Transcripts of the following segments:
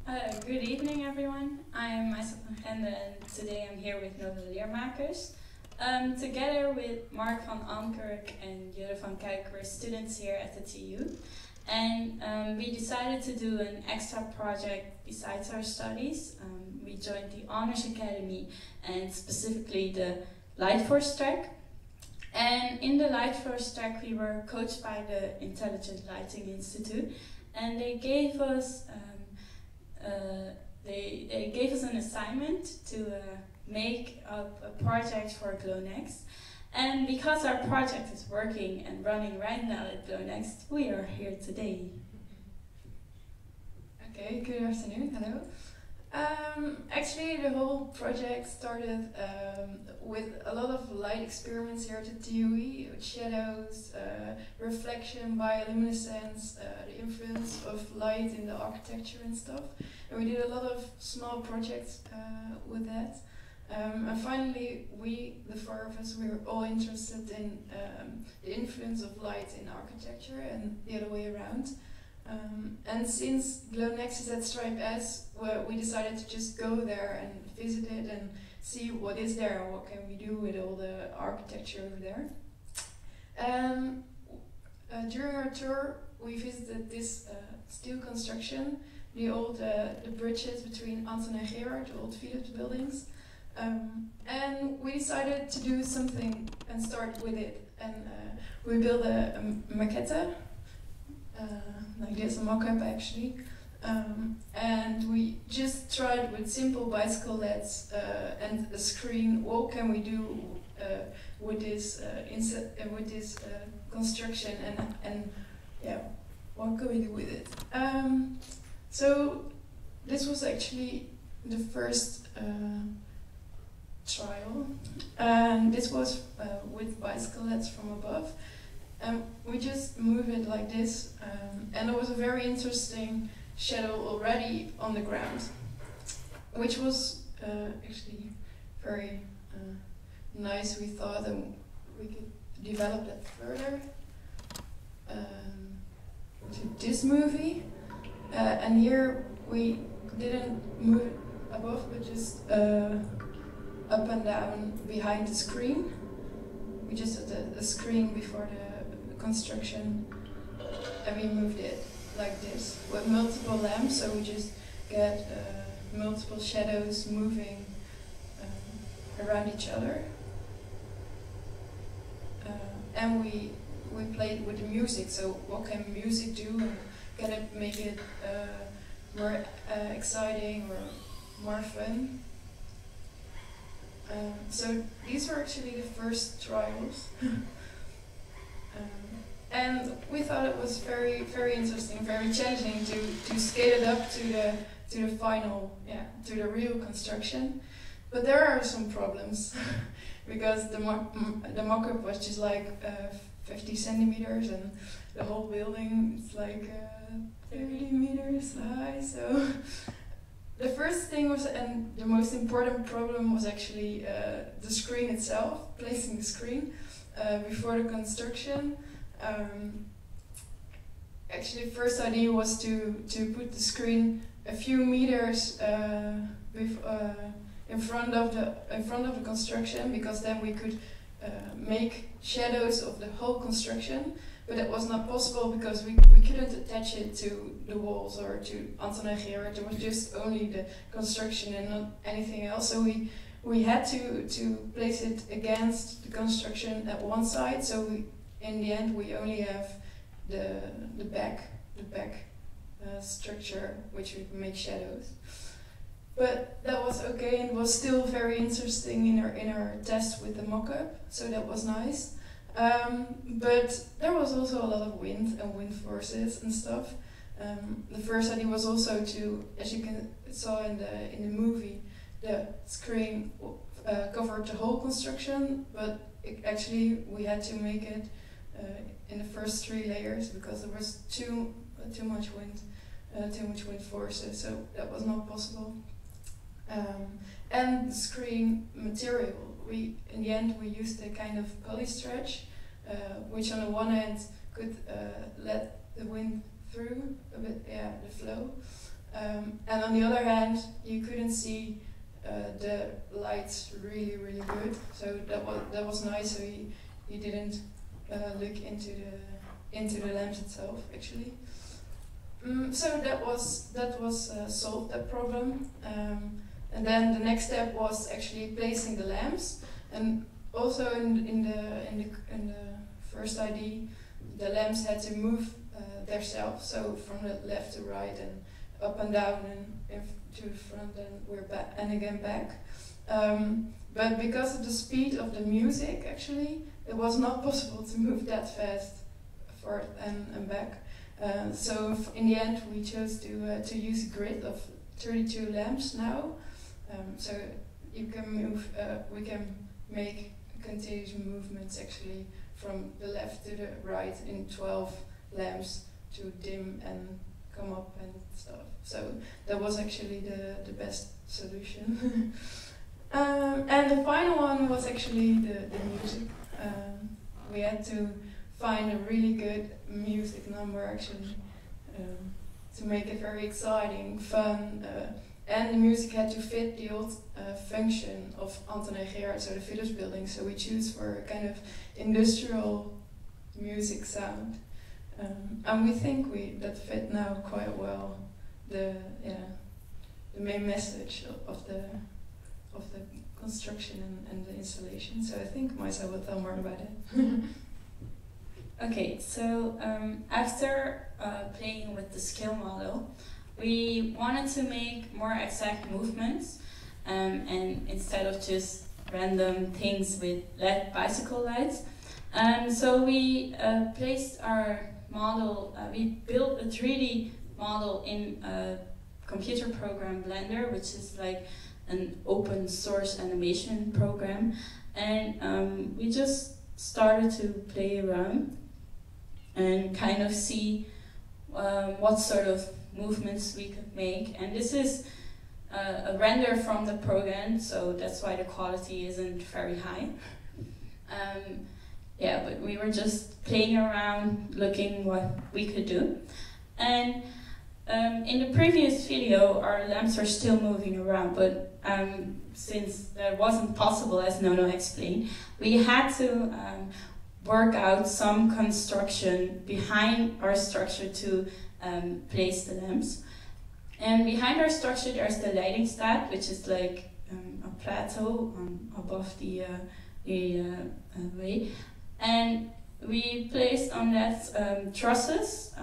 Good evening, everyone. I'm Maisa from Genderen, and today I'm here with Nono Leermakers. Together with Mark van Almkerk and Jurre van Kuijk, we're students here at the TU. And we decided to do an extra project besides our studies. We joined the Honors Academy and specifically the Lightforce track. And in the Lightforce track, we were coached by the Intelligent Lighting Institute, and they gave us they gave us an assignment to make up a project for GlowNext. And because our project is working and running right now at GlowNext, we are here today. Okay, good afternoon, hello. Actually, the whole project started with a lot of light experiments here at the TUE, with shadows, reflection, bioluminescence, the influence of light in the architecture and stuff. And we did a lot of small projects with that. And finally, the four of us, we were all interested in the influence of light in architecture and the other way around. And since GlowNext is at Stripe S, we decided to just go there and visit it and see what is there and what can we do with all the architecture over there. During our tour, we visited this steel construction, the old the bridges between Anton and Gerard, the old Philips buildings. And we decided to do something and start with it. And we built a maquette. Like this, a mock-up actually, and we just tried with simple bicycle LEDs and a screen. What can we do with this construction, and yeah, what can we do with it? So this was actually the first trial, and this was with bicycle LEDs from above. We just move it like this, and there was a very interesting shadow already on the ground, which was actually very nice, we thought, and we could develop that further to this movie. And here we didn't move it above, but just up and down behind the screen. We just had the screen before the construction, and we moved it like this with multiple lamps, so we just get multiple shadows moving around each other. And we played with the music, so what can music do, and can it make it more exciting or more fun? So these were actually the first trials. And we thought it was very, very interesting, very challenging to scale it up to the final, to the real construction. But there are some problems because the mock-up was just like 50 centimeters, and the whole building is like 30 meters high. So the first thing was, and the most important problem was actually the screen itself, placing the screen before the construction. Actually, the first idea was to put the screen a few meters in front of the construction, because then we could make shadows of the whole construction. But that was not possible because we couldn't attach it to the walls or to Anton and Gerard. It was just only the construction and not anything else. So we had to place it against the construction at one side. So in the end, we only have the back structure, which we can make shadows. But that was okay, and was still very interesting in our test with the mock-up. So that was nice. But there was also a lot of wind and wind forces and stuff. The first idea was also to, as you saw in the movie, the screen covered the whole construction, but actually we had to make it in the first 3 layers because there was too much wind forces, so that was not possible. And the screen material, in the end we used a kind of polystretch, which on the one hand could let the wind through a bit, the flow, And on the other hand, you couldn't see the lights really good. So that was nice. So you didn't look into the lamps itself actually. So that was solved, that problem. And then the next step was actually placing the lamps. And also in the first ID, the lamps had to move themselves, so from the left to right and up and down and to the front, and we're back and again back. But because of the speed of the music, actually, it was not possible to move that fast forward and back. So in the end, we chose to use a grid of 32 lamps now. So you can move. We can make continuous movements actually from the left to the right in 12 lamps to dim and come up and stuff. So that was actually the best solution. And the final one was actually the music. We had to find a really good music number actually to make it very exciting, fun, and the music had to fit the old function of Anton and Gerard, so the Philips building. So we choose for a kind of industrial music sound, and we think that fit now quite well the main message of the construction and the installation. So I think Maisa will tell more about it. Okay, so after playing with the scale model, we wanted to make more exact movements, and instead of just random things with LED bicycle lights. So we placed our model, we built a 3D model in a computer program Blender, which is like an open source animation program, and we just started to play around and kind of see what sort of movements we could make. And this is a render from the program, so that's why the quality isn't very high. Yeah, but we were just playing around, looking what we could do. And in the previous video, our lamps are still moving around, but since that wasn't possible, as Nono explained, we had to work out some construction behind our structure to place the lamps. And behind our structure there's the lighting stat, which is like a plateau above the way. And we placed on that trusses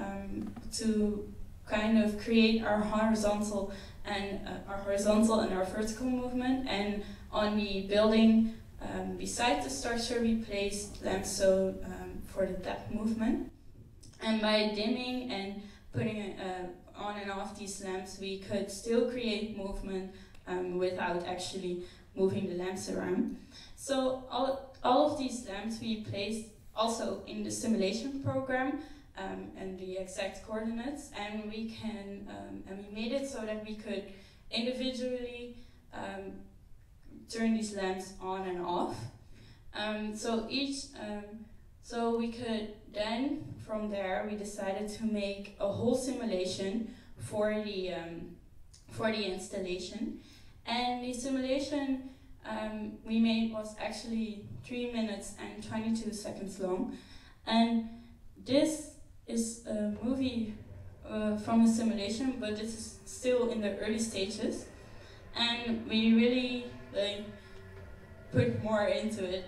to kind of create our horizontal and our vertical movement. And on the building beside the structure we placed lamps for the depth movement. And by dimming and putting on and off these lamps, we could still create movement without actually moving the lamps around. So all of these lamps we placed also in the simulation program and the exact coordinates, and we made it so that we could individually turn these lamps on and off. So we could then, from there, we decided to make a whole simulation for the installation. And the simulation we made was actually 3 minutes and 22 seconds long. And this is a movie from the simulation, but this is still in the early stages. And we really put more into it.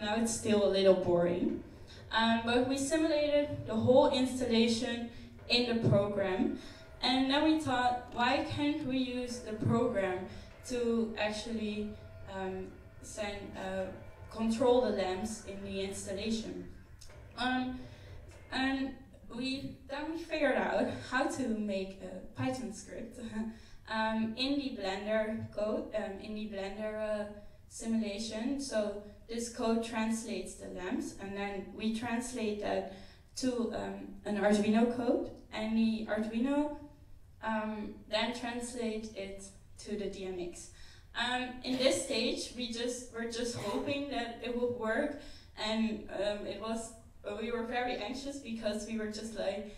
Now it's still a little boring. But we simulated the whole installation in the program. And then we thought, why can't we use the program to actually control the lamps in the installation? And we figured out how to make a Python script in the Blender code, in the Blender simulation. So this code translates the lamps, and then we translate that to an Arduino code, and the Arduino then translates it to the DMX. In this stage, we're just hoping that it would work, and we were very anxious because we were just like,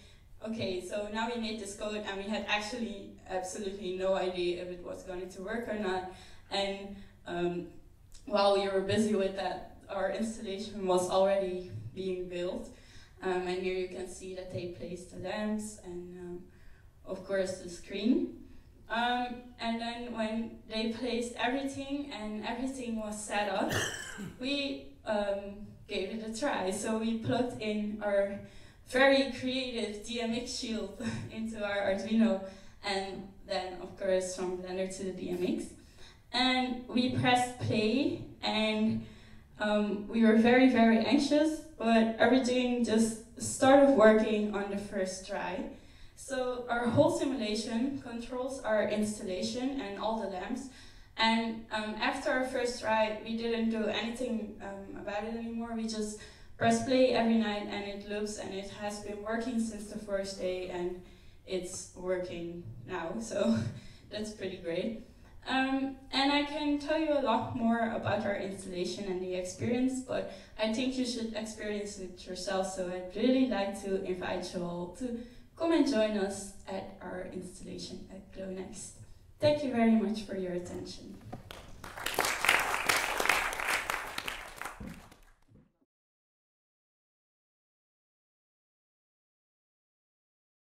okay, so now we made this code and we had actually absolutely no idea if it was going to work or not. And while we were busy with that, our installation was already being built. And here you can see that they placed the lamps and of course the screen. And then when they placed everything and everything was set up, we gave it a try. So we plugged in our very creative DMX shield into our Arduino, and then of course from Blender to the DMX. And we pressed play, and we were very, very anxious, but everything just started working on the first try. So our whole simulation controls our installation and all the lamps. And after our first try, we didn't do anything about it anymore. We just press play every night and it loops, and it has been working since the first day, and it's working now. So that's pretty great. And I can tell you a lot more about our installation and the experience, but I think you should experience it yourself. So I'd really like to invite you all to come and join us at our installation at GlowNext. Thank you very much for your attention.